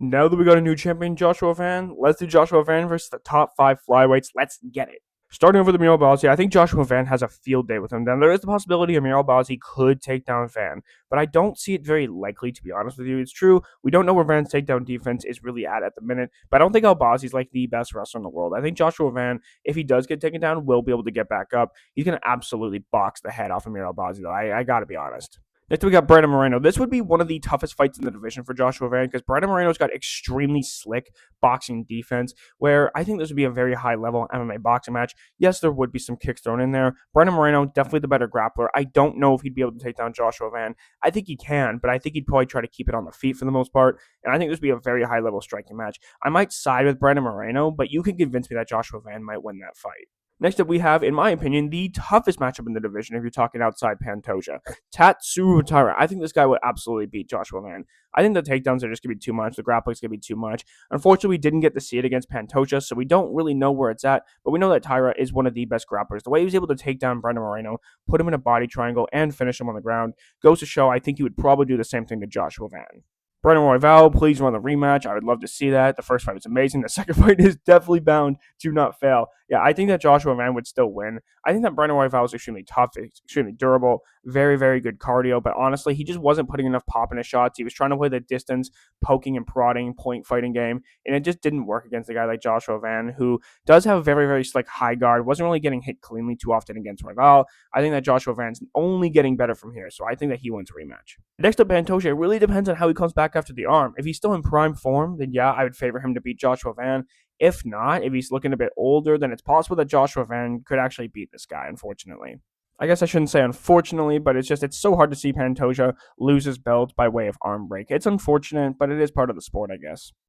Now that we got a new champion, Joshua Van, let's do Joshua Van versus the top 5 flyweights. Let's get it. Starting over the Amir Albazi, I think Joshua Van has a field day with him. Then there is the possibility Amir Albazi could take down Van, but I don't see it very likely, to be honest with you. It's true, we don't know where Van's takedown defense is really at the minute, but I don't think Albazi's like the best wrestler in the world. I think Joshua Van, if he does get taken down, will be able to get back up. He's going to absolutely box the head off Amir Albazi, though. I got to be honest. Next, we got Brandon Moreno. This would be one of the toughest fights in the division for Joshua Van because Brandon Moreno's got extremely slick boxing defense, where I think this would be a very high level MMA boxing match. Yes, there would be some kicks thrown in there. Brandon Moreno, definitely the better grappler. I don't know if he'd be able to take down Joshua Van. I think he can, but I think he'd probably try to keep it on the feet for the most part. And I think this would be a very high level striking match. I might side with Brandon Moreno, but you can convince me that Joshua Van might win that fight. Next up, we have, in my opinion, the toughest matchup in the division if you're talking outside Pantoja. Tatsuro Taira. I think this guy would absolutely beat Joshua Van. I think the takedowns are just going to be too much. The grappling's going to be too much. Unfortunately, we didn't get to see it against Pantoja, so we don't really know where it's at, but we know that Taira is one of the best grapplers. The way he was able to take down Brandon Moreno, put him in a body triangle, and finish him on the ground goes to show I think he would probably do the same thing to Joshua Van. Brandon Royval, please run the rematch. I would love to see that. The first fight was amazing. The second fight is definitely bound to not fail. Yeah, I think that Joshua Van would still win. I think that Brandon Royval is extremely tough, extremely durable, very, very good cardio. But honestly, he just wasn't putting enough pop in his shots. He was trying to play the distance, poking and prodding, point fighting game, and it just didn't work against a guy like Joshua Van, who does have a very, very slick high guard. Wasn't really getting hit cleanly too often against Royval. I think that Joshua Van's only getting better from here, so I think that he wins a rematch. Next up, Pantoja. It really depends on how he comes back after the arm. If he's still in prime form, then yeah, I would favor him to beat Joshua Van. If not, if he's looking a bit older, then it's possible that Joshua Van could actually beat this guy, unfortunately. I guess I shouldn't say unfortunately, but it's so hard to see Pantoja lose his belt by way of arm break. It's unfortunate, but it is part of the sport, I guess.